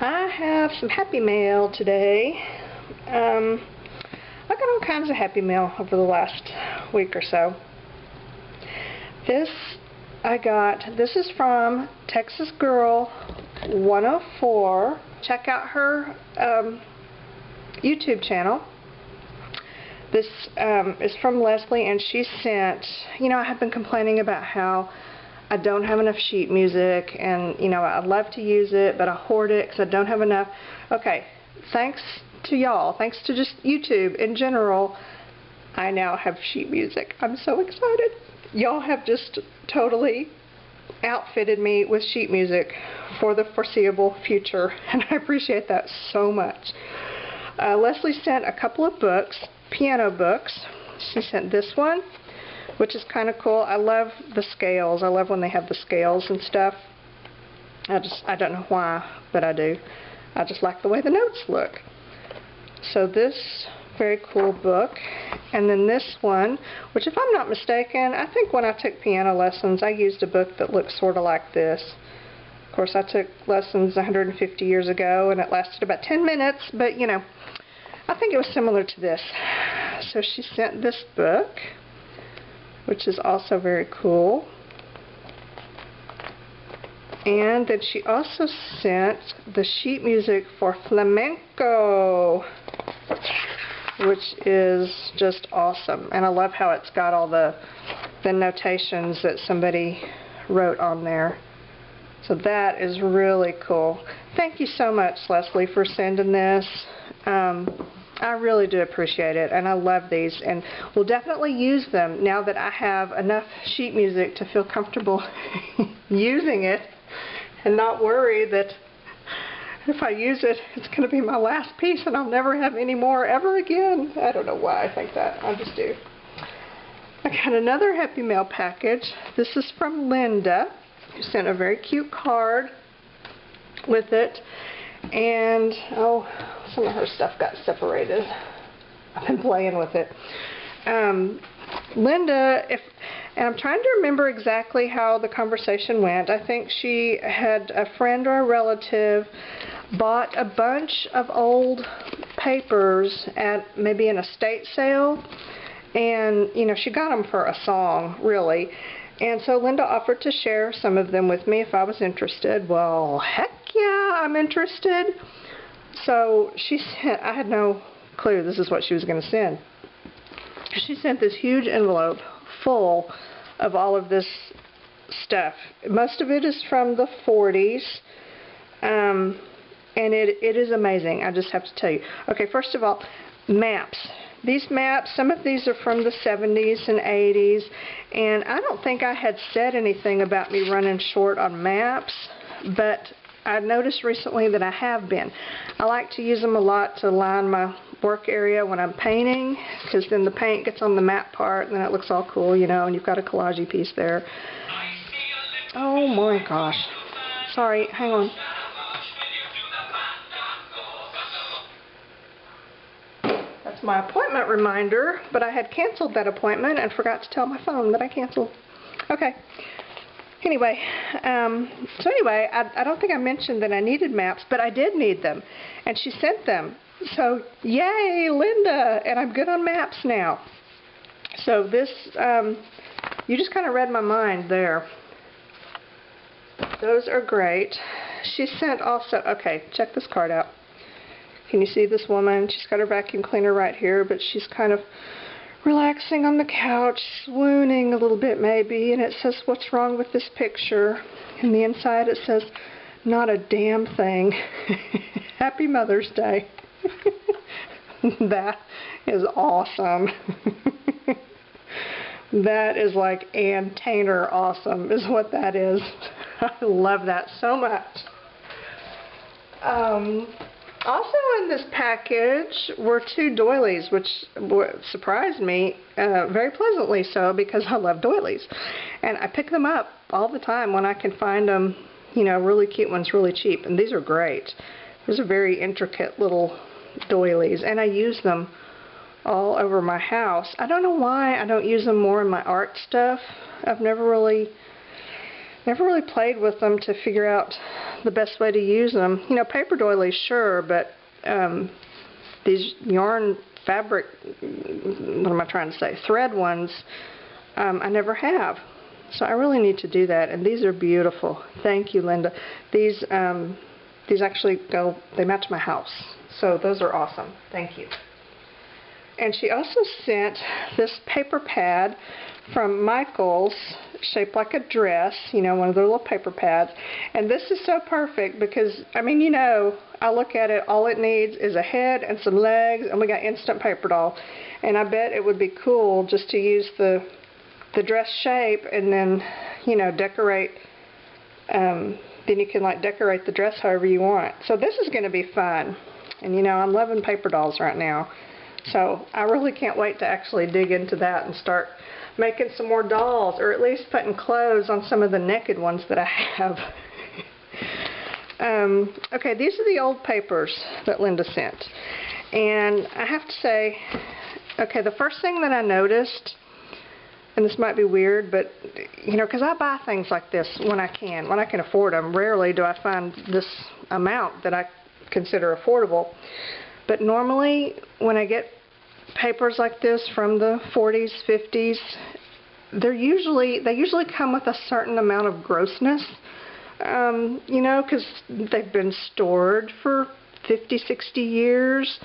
I have some Happy Mail today. I got all kinds of Happy Mail over the last week or so. This is from Texas Girl 104. Check out her YouTube channel. This is from Leslie, and she sent, I have been complaining about how I don't have enough sheet music, and I'd love to use it, but I hoard it because I don't have enough. Okay, thanks to y'all, thanks to just YouTube in general, I now have sheet music. I'm so excited. Y'all have just totally outfitted me with sheet music for the foreseeable future, and I appreciate that so much. Leslie sent a couple of books, piano books. She sent this one, which is kind of cool. I love the scales. I love when they have the scales and stuff. I don't know why, but I do. I just like the way the notes look. So this very cool book. And then this one, which if I'm not mistaken, I think when I took piano lessons, I used a book that looked sort of like this. Of course, I took lessons 150 years ago, and it lasted about 10 minutes, but I think it was similar to this. So she sent this book, which is also very cool. And then she also sent the sheet music for flamenco, which is just awesome. And I love how it's got all the notations that somebody wrote on there. So that is really cool. Thank you so much, Leslie, for sending this. I really do appreciate it, and I love these, and will definitely use them now that I have enough sheet music to feel comfortable using it and not worry that if I use it, it's going to be my last piece and I'll never have any more ever again. I don't know why I think that. I just do. I got another Happy Mail package. This is from Linda, who sent a very cute card with it. And, oh, some of her stuff got separated. I've been playing with it. Linda, and I'm trying to remember exactly how the conversation went. I think she had a friend or a relative bought a bunch of old papers at maybe an estate sale. And, she got them for a song, really. And so Linda offered to share some of them with me if I was interested. Well, heck yeah, I'm interested. So she sent, I had no clue this is what she was going to send. She sent this huge envelope full of all of this stuff. Most of it is from the 40s. And it is amazing, I just have to tell you. Okay, first of all, maps. These maps, some of these are from the 70s and 80s, and I don't think I had said anything about me running short on maps, but I noticed recently that I have been. I like to use them a lot to line my work area when I'm painting, because then the paint gets on the map part, and then it looks all cool, and you've got a collage piece there. Oh my gosh. Sorry, hang on. My appointment reminder, but I had canceled that appointment and forgot to tell my phone that I canceled. Okay. Anyway, I don't think I mentioned that I needed maps, but I did need them, and she sent them. So, yay, Linda! And I'm good on maps now. So this, you just kind of read my mind there. Those are great. She sent also, okay, check this card out. Can you see this woman? She's got her vacuum cleaner right here, but she's kind of relaxing on the couch, swooning a little bit maybe, and it says, "What's wrong with this picture?" And the inside it says, "Not a damn thing." Happy Mother's Day. That is awesome. That is like Ann Tainer awesome is what that is. I love that so much. Also in this package were 2 doilies, which surprised me very pleasantly so, because I love doilies. And I pick them up all the time when I can find them, really cute ones really cheap. And these are great. These are very intricate little doilies, and I use them all over my house. I don't know why I don't use them more in my art stuff. I've never really Never really played with them to figure out the best way to use them. You know, paper doilies, sure, but these yarn fabric, what am I trying to say, thread ones, I never have. So I really need to do that, and these are beautiful. Thank you, Linda. These actually they match my house, so those are awesome. Thank you. And she also sent this paper pad from Michael's, shaped like a dress, you know, one of their little paper pads. And this is so perfect because, I mean, you know, I look at it, all it needs is a head and some legs, and we got instant paper doll. And I bet it would be cool just to use the dress shape and then, you know, decorate, then you can like decorate the dress however you want. So this is going to be fun. And you know, I'm loving paper dolls right now. So I really can't wait to actually dig into that and start making some more dolls, or at least putting clothes on some of the naked ones that I have. Okay, these are the old papers that Linda sent. And I have to say, okay, the first thing that I noticed, and this might be weird, but, you know, because I buy things like this when I can afford them. Rarely do I find this amount that I consider affordable. But normally, when I get papers like this from the 40s, 50s, they usually come with a certain amount of grossness, you know, because they've been stored for 50, 60 years,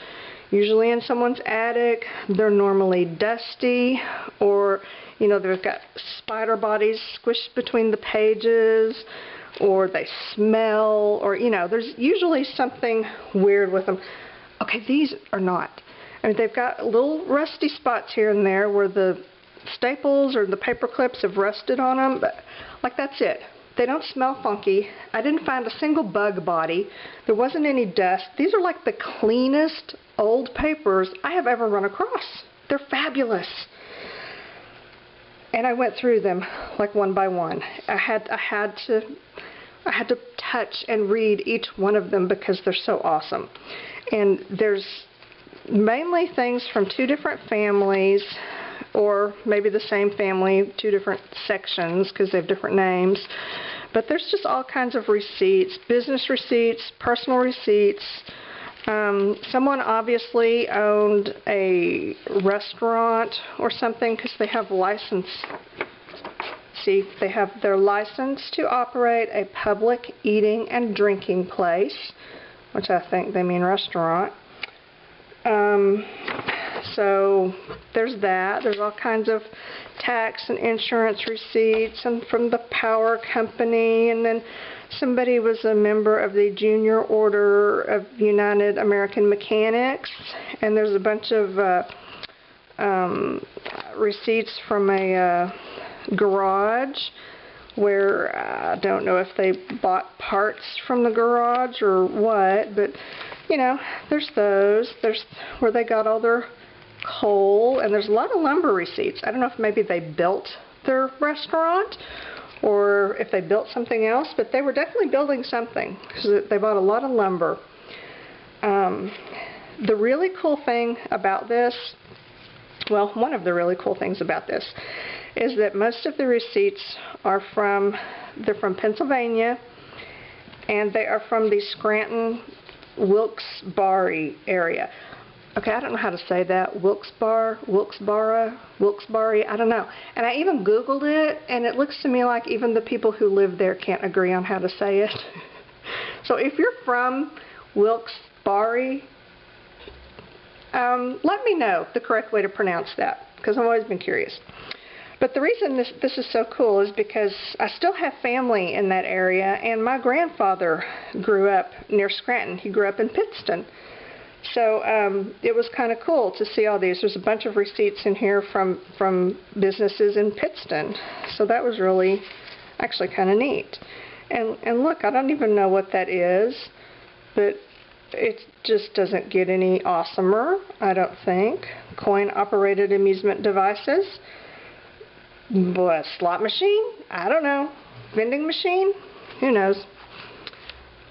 usually in someone's attic. They're normally dusty, or, you know, they've got spider bodies squished between the pages, or they smell, or, you know, there's usually something weird with them. Okay, these are not. I mean, they've got little rusty spots here and there where the staples or the paper clips have rusted on them, but like that's it. They don't smell funky. I didn't find a single bug body. There wasn't any dust. These are like the cleanest old papers I have ever run across. They're fabulous. And I went through them like one by one. I had to touch and read each one of them because they're so awesome. And there's mainly things from two different families, or maybe the same family, two different sections because they have different names. But there's just all kinds of receipts, business receipts, personal receipts. Someone obviously owned a restaurant or something because they have license. See, they have their license to operate a public eating and drinking place, which I think they mean restaurant. So there's that. There's all kinds of tax and insurance receipts, and from the power company, and then somebody was a member of the Junior Order of United American Mechanics, and there's a bunch of receipts from a garage where I don't know if they bought parts from the garage or what, but you know, there's those. There's where they got all their coal, and there's a lot of lumber receipts. I don't know if maybe they built their restaurant or if they built something else, but they were definitely building something because they bought a lot of lumber. The really cool thing about this, well, one of the really cool things about this is that most of the receipts are from Pennsylvania, and they are from the Scranton, Wilkes-Barre area. Okay, I don't know how to say that. Wilkes-Barre, I don't know. And I even Googled it, and it looks to me like even the people who live there can't agree on how to say it. So if you're from Wilkes-Barre, let me know the correct way to pronounce that, because I've always been curious. But the reason this is so cool is because I still have family in that area, and my grandfather grew up near Scranton. He grew up in Pittston. So it was kind of cool to see all these. There's a bunch of receipts in here from businesses in Pittston. So that was really actually kind of neat. And look, I don't even know what that is, but it just doesn't get any awesomer, I don't think. Coin-operated amusement devices. What, slot machine? I don't know. Vending machine? Who knows?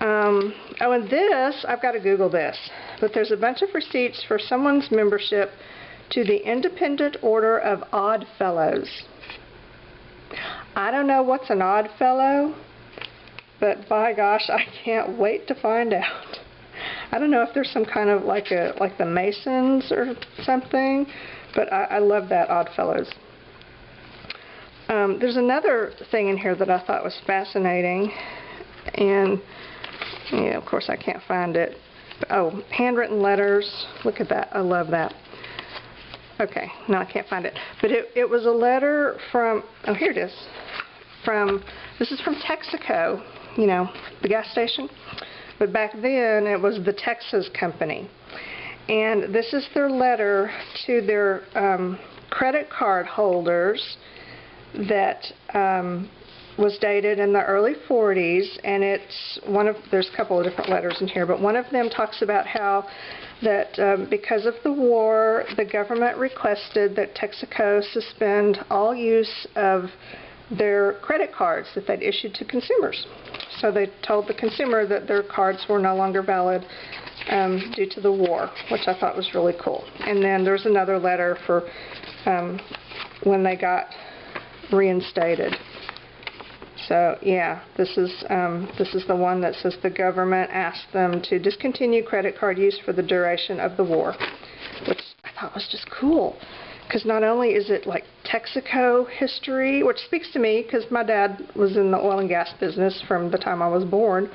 Oh, and this, I've got to Google this. But there's a bunch of receipts for someone's membership to the Independent Order of Odd Fellows. I don't know what's an odd fellow, but by gosh, I can't wait to find out. I don't know if there's some kind of like the Masons or something, but I love that Oddfellows. There's another thing in here that I thought was fascinating, and yeah, of course I can't find it. Oh, handwritten letters. Look at that. I love that. Okay, no, I can't find it. But it was a letter from, oh, here it is. This is from Texaco, you know, the gas station. But back then, it was the Texas company. And this is their letter to their credit card holders that was dated in the early 40s. And it's there's a couple of different letters in here, but one of them talks about how that because of the war, the government requested that Texaco suspend all use of their credit cards that they'd issued to consumers. So they told the consumer that their cards were no longer valid due to the war, which I thought was really cool. And then there's another letter for when they got reinstated. So yeah, this is the one that says the government asked them to discontinue credit card use for the duration of the war, which I thought was just cool. Because not only is it like Texaco history, which speaks to me because my dad was in the oil and gas business from the time I was born,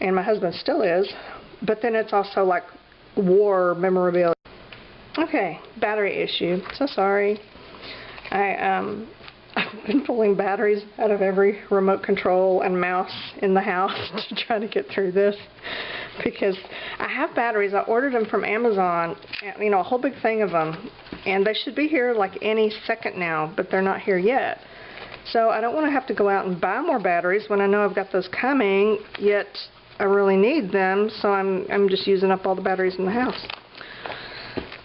and my husband still is, but then it's also like war memorabilia. Okay, battery issue. So sorry. I've been pulling batteries out of every remote control and mouse in the house to try to get through this, because I have batteries. I ordered them from Amazon, you know, a whole big thing of them, and they should be here like any second now, but they're not here yet. So I don't want to have to go out and buy more batteries when I know I've got those coming, yet I really need them, so I'm just using up all the batteries in the house.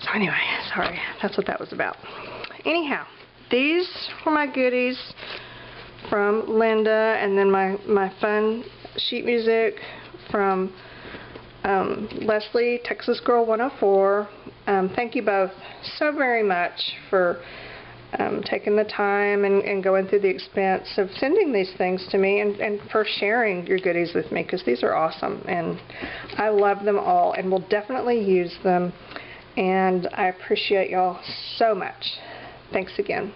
So anyway, sorry, that's what that was about. Anyhow, these were my goodies from Linda, and then my fun sheet music from Leslie, Texas Girl 104. Thank you both so very much for taking the time and going through the expense of sending these things to me, and for sharing your goodies with me, because these are awesome, and I love them all and will definitely use them, and I appreciate y'all so much. Thanks again.